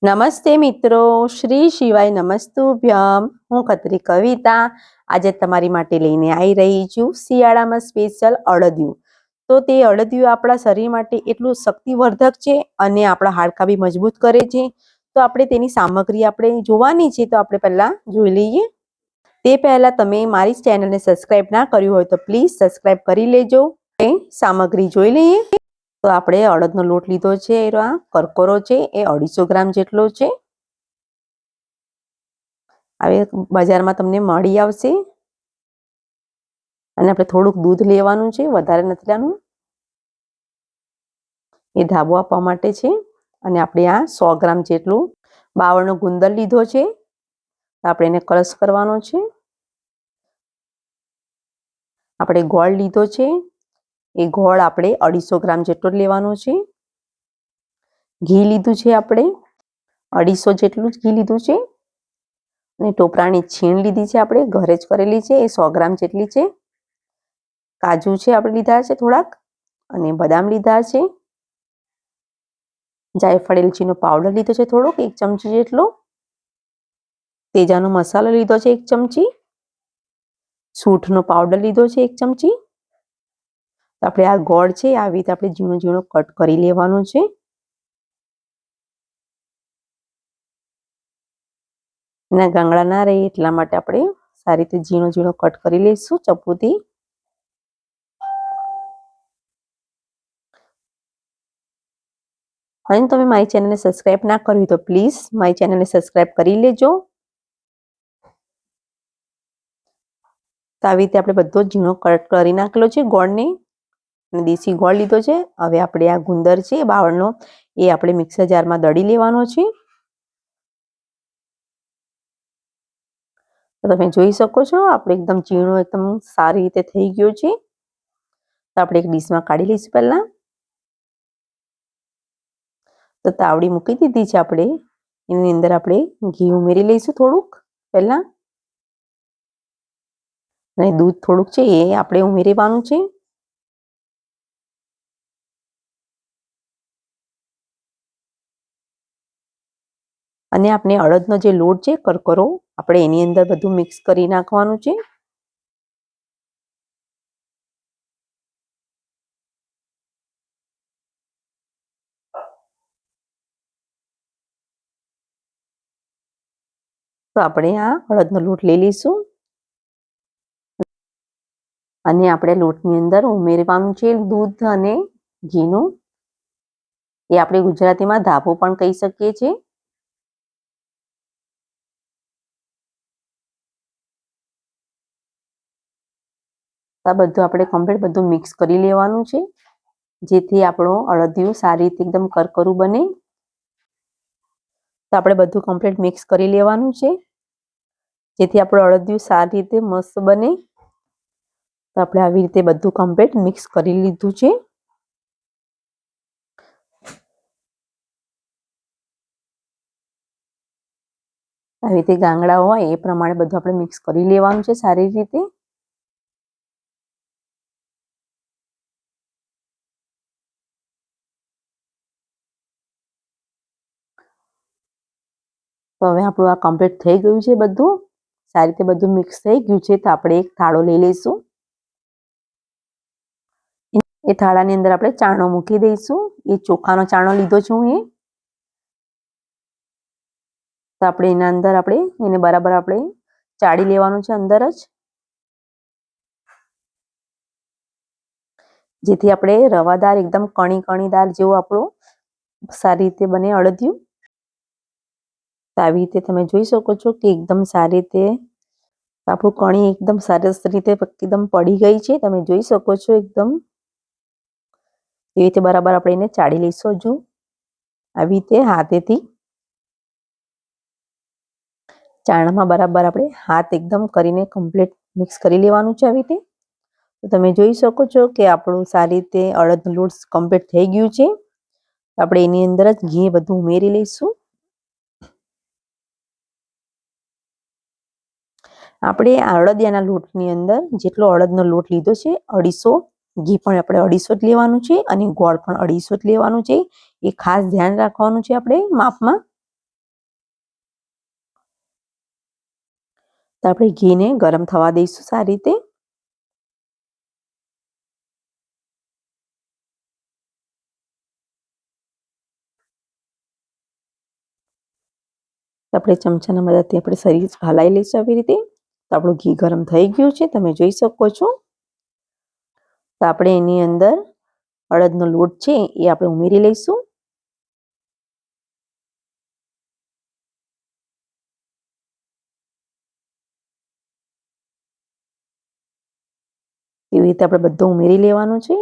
નમસ્તે મિત્રો, શ્રી શિવાય નમસ્તુભ્યમ. હું ખત્રી કવિતા આજે તમારી માટે લઈને આવી રહી છું શિયાળામાં સ્પેશિયલ અડદિયું. તો તે અડદિયું આપણા શરીર માટે એટલું શક્તિવર્ધક છે અને આપણા હાડકાં બી મજબૂત કરે છે. તો આપણે તેની સામગ્રી આપણે જોવાની છે, તો આપણે પહેલાં જોઈ લઈએ. તે પહેલાં તમે મારી ચેનલને સબસ્ક્રાઈબ ના કર્યું હોય તો પ્લીઝ સબસ્ક્રાઈબ કરી લેજો. સામગ્રી જોઈ લઈએ. તો આપણે અડદનો લોટ લીધો છે, એનો કરકરો છે, એ 250 ગ્રામ જેટલો છે. હવે બજારમાં તમને મળી આવશે. અને આપણે થોડુંક દૂધ લેવાનું છે, વધારે નથી લેવાનું. એ ધાબો આપવા માટે છે. અને આપણે આ 100 ગ્રામ જેટલું બાવળનો ગુંદર લીધો છે. આપણે એને ક્રશ કરવાનો છે. આપણે ગોળ લીધો છે. એ ગોળ આપણે 250 ગ્રામ જેટલો લેવાનો છે. ઘી લીધું છે, આપણે 250 જેટલું જ ઘી લીધું છે. અને ટોપરાની છીણ લીધી છે, આપણે ઘરે જ કરેલી છે, એ 100 ગ્રામ જેટલી છે. કાજુ છે, આપણે લીધા છે થોડાક, અને બદામ લીધા છે. જાયફળ એલચીનો પાવડર લીધો છે થોડોક, 1 ચમચી જેટલો. તેજાનો મસાલો લીધો છે 1 ચમચી. સૂંઠનો પાવડર લીધો છે 1 ચમચી. આપણે આ ગોળ છે, આવી રીતે આપણે ઝીણો ઝીણો કટ કરી લેવાનો છે. એના ગાંગડા ના રહે એટલા માટે આપણે સારી રીતે ઝીણો ઝીણો કટ કરી લઈશું ચપ્પુથી. અને તમે મારી ચેનલને સબસ્ક્રાઈબ ના કરી તો પ્લીઝ મારી ચેનલને સબસ્ક્રાઈબ કરી લેજો. તો આવી રીતે આપણે બધો ઝીણો કટ કરી નાખેલો છે ગોળને. અને દેશી ગોળ લીધો છે. હવે આપણે આ ગુંદર છે બાવળનો, એ આપણે મિક્સર જારમાં દળી લેવાનો છે. તો તમે જોઈ શકો છો, આપણે એકદમ ઝીણો એકદમ સારી રીતે થઈ ગયો છે. તો આપણે એક ડીશમાં કાઢી લઈશું પહેલા. તો તાવડી મૂકી દીધી છે આપણે. એની અંદર આપણે ઘી ઉમેરી લઈશું થોડુંક પહેલા. અને દૂધ થોડુંક છે એ આપણે ઉમેરવાનું છે. અને આપણે અડદનો જે લોટ છે કરકરો, આપણે એની અંદર બધું મિક્સ કરી નાખવાનું છે. તો આપણે આ અડદનો લોટ લઈ લઈશું. અને આપણે લોટની અંદર ઉમેરવાનું છે દૂધ અને ઘીનું. એ આપણે ગુજરાતીમાં ધાબો પણ કહી શકીએ છીએ. આ બધું આપણે કમ્પ્લીટ બધું મિક્સ કરી લેવાનું છે, જેથી આપણું અડદિયું સારી રીતે એકદમ કરકરું બને. તો આપણે બધું કમ્પ્લીટ મિક્સ કરી લેવાનું છે, જેથી આપણું અડદિયું સારી રીતે મસ્ત બને. તો આપણે આવી રીતે બધું કમ્પ્લીટ મિક્સ કરી લીધું છે. આવી રીતે ગાંગડા હોય એ પ્રમાણે બધું આપણે મિક્સ કરી લેવાનું છે સારી રીતે. તો હવે આપણું આ કમ્પ્લીટ થઈ ગયું છે બધું. સારી રીતે બધું મિક્સ થઈ ગયું છે. તો આપણે એક થાળો લઈ લઈશું. એ થાળાની અંદર આપણે ચાણો મૂકી દઈશું. એ ચોખાનો ચાણો લીધો છું હું. તો આપણે એના અંદર આપણે એને બરાબર આપણે ચાળી લેવાનું છે અંદર જ, જેથી આપણે રવાદાર એકદમ કણી કણીદાર જેવું આપણું સારી રીતે બને અડદિયું. તો આવી રીતે તમે જોઈ શકો છો કે એકદમ સારી રીતે આપણું કણી એકદમ સરસ રીતે એકદમ પડી ગઈ છે. તમે જોઈ શકો છો એકદમ એવી રીતે બરાબર આપણે એને ચાળી લઈશું. હજુ આવી રીતે હાથેથી ચાણામાં બરાબર આપણે હાથ એકદમ કરીને કમ્પ્લીટ મિક્સ કરી લેવાનું છે આવી રીતે. તો તમે જોઈ શકો છો કે આપણું સારી રીતે અડદનું લોટ કમ્પ્લીટ થઈ ગયું છે. આપણે એની અંદર જ ઘી બધું ઉમેરી લઈશું. આપણે અડદિયાના લોટની અંદર જેટલો અડદનો લોટ લીધો છે 250, ઘી પણ આપણે 250 જ લેવાનું છે અને ગોળ પણ 250 જ લેવાનું છે. એ ખાસ ધ્યાન રાખવાનું છે આપણે માપમાં. તો આપણે ઘીને ગરમ થવા દઈશું સારી રીતે. આપણે ચમચાના મદદથી આપણે સારી હલાવી લઈશું આવી રીતે. તો આપણું ઘી ગરમ થઈ ગયું છે, તમે જોઈ શકો છો. તો આપણે એની અંદર અડદનો લોટ છે એ આપણે ઉમેરી લઈશું. એવી રીતે આપણે બધું ઉમેરી લેવાનું છે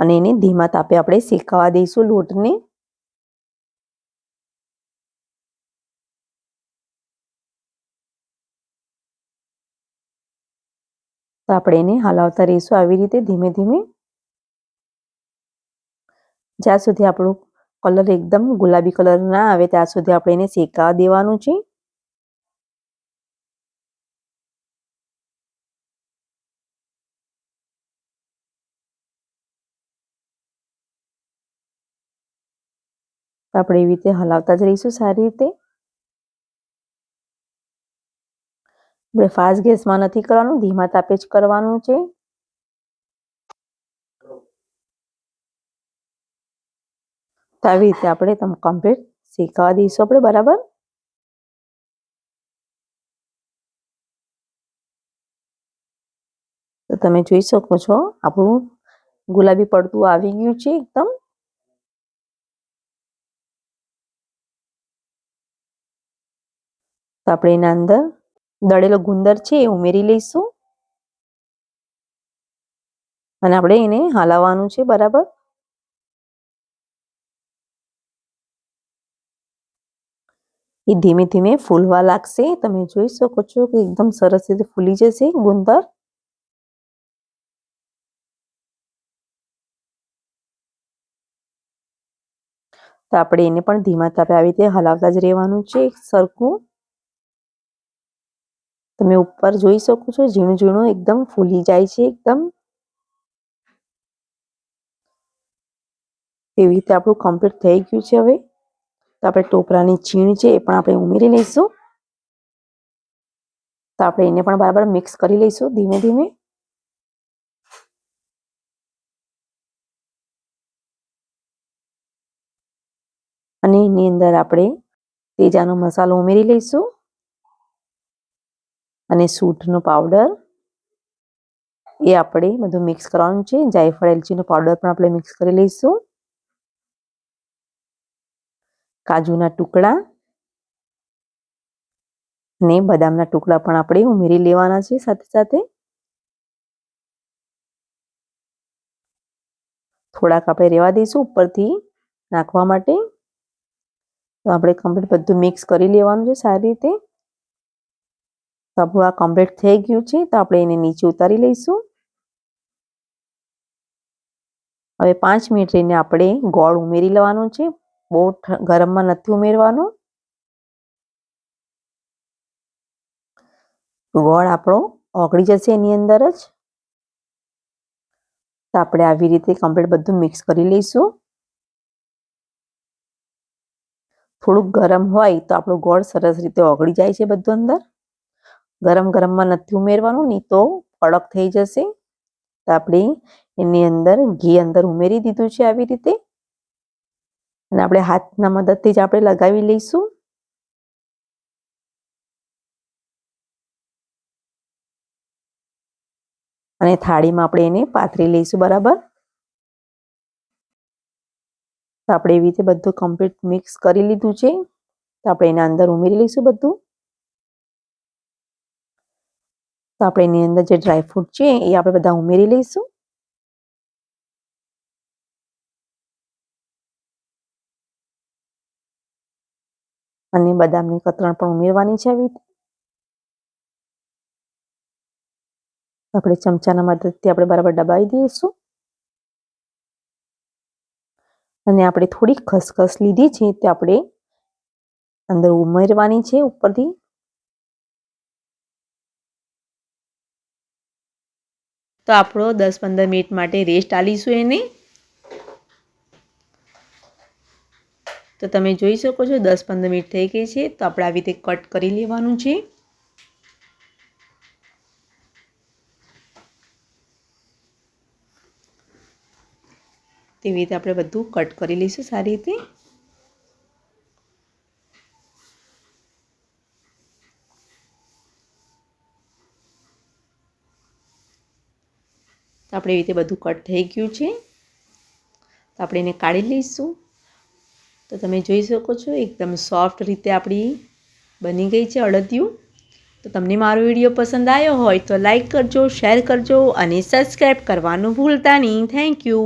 અને એને ધીમા તાપે આપણે શેકાવા દઈશું લોટને. તો આપણે એને હલાવતા રહીશું આવી રીતે ધીમે ધીમે, જ્યાં સુધી આપણું કલર એકદમ ગુલાબી કલર ના આવે ત્યાં સુધી આપણે એને શેકાવા દેવાનું છે. તો આપણે એવી રીતે હલાવતા જ રહીશું સારી રીતે. આપણે ફાસ્ટ ગેસમાં નથી કરવાનું, ધીમા તાપે જ કરવાનું છે. તો આવી રીતે આપણે કમ્પ્લીટ શેકાવા દઈશું આપણે બરાબર. તો તમે જોઈ શકો છો આપણું ગુલાબી પડતું આવી ગયું છે એકદમ. તો આપણે એના અંદર દળેલો ગુંદર છે એ ઉમેરી લઈશું અને આપણે એને હલાવવાનું છે બરાબર. એ ધીમે ધીમે ફૂલવા લાગશે, તમે જોઈ શકો છો કે એકદમ સરસ રીતે ફૂલી જશે ગુંદર. તો આપણે એને પણ ધીમા તાપે આવી રીતે હલાવતા જ રહેવાનું છે સરખું. તમે ઉપર જોઈ શકો છો ઝીણું ઝીણું એકદમ ફૂલી જાય છે એકદમ. એવી રીતે આપણું કમ્પ્લીટ થઈ ગયું છે. હવે તો આપણે ટોપરાની છીણ છે એ પણ આપણે ઉમેરી લઈશું. તો આપણે એને પણ બરાબર મિક્સ કરી લઈશું ધીમે ધીમે. અને એની અંદર આપણે તેજાનો મસાલો ઉમેરી લઈશું અને સૂંઠનો પાવડર એ આપણે બધું મિક્સ કરવાનું છે. જાયફળ એલચીનો પાવડર પણ આપણે મિક્સ કરી લઈશું. કાજુના ટુકડા અને બદામના ટુકડા પણ આપણે ઉમેરી લેવાના છે સાથે સાથે. થોડાક આપણે રેવા દઈશું ઉપરથી નાખવા માટે. તો આપણે કમ્પ્લીટ બધું મિક્સ કરી લેવાનું છે સારી રીતે. તો આપણું આ કમ્પ્લીટ થઈ ગયું છે. તો આપણે એને નીચે ઉતારી લઈશું. હવે 5 મિનિટ રહીને આપણે ગોળ ઉમેરી લેવાનો છે. બહુ ગરમમાં નથી ઉમેરવાનો. ગોળ આપણો ઓગળી જશે એની અંદર જ. તો આપણે આવી રીતે કમ્પ્લીટ બધું મિક્સ કરી લઈશું. થોડુંક ગરમ હોય તો આપણું ગોળ સરસ રીતે ઓગળી જાય છે બધું અંદર. ગરમ ગરમમાં નથી ઉમેરવાનું, નહીં તો કડક થઈ જશે. તો આપણે એની અંદર ઘી અંદર ઉમેરી દીધું છે આવી રીતે અને આપણે હાથના મદદથી જ આપણે લગાવી લઈશું. અને થાળીમાં આપણે એને પાથરી લઈશું બરાબર. તો આપણે એવી રીતે બધું કમ્પ્લીટ મિક્સ કરી લીધું છે. તો આપણે એના અંદર ઉમેરી લઈશું બધું. તો આપણે એની અંદર જે ડ્રાયફ્રૂટ છે એ આપણે બધા ઉમેરી લઈશું. અને બદામની કતરણ પણ ઉમેરવાની છે આવી રીતે. આપણે ચમચાના મદદથી આપણે બરાબર દબાવી દઈશું. અને આપણે થોડી ખસખસ લીધી છે તે આપણે અંદર ઉમેરવાની છે ઉપરથી. તો આપણો 10-15 મિનિટ માટે રેસ્ટ આલીશું એને. તો તમે જોઈ શકો છો 10-15 મિનિટ થઈ ગઈ છે. તો આપણે આવી રીતે કટ કરી લેવાનું છે. તેવી રીતે આપણે બધું કટ કરી લઈશું સારી રીતે. તો આપણે એવી રીતે બધું કટ થઈ ગયું છે. તો આપણે એને કાઢી લઈશું. તો તમે જોઈ શકો છો એકદમ સોફ્ટ રીતે આપણી બની ગઈ છે અડદિયું. તો તમને મારો વિડીયો પસંદ આવ્યો હોય તો લાઈક કરજો, શેર કરજો અને સબસ્ક્રાઈબ કરવાનું ભૂલતા નહીં. Thank you.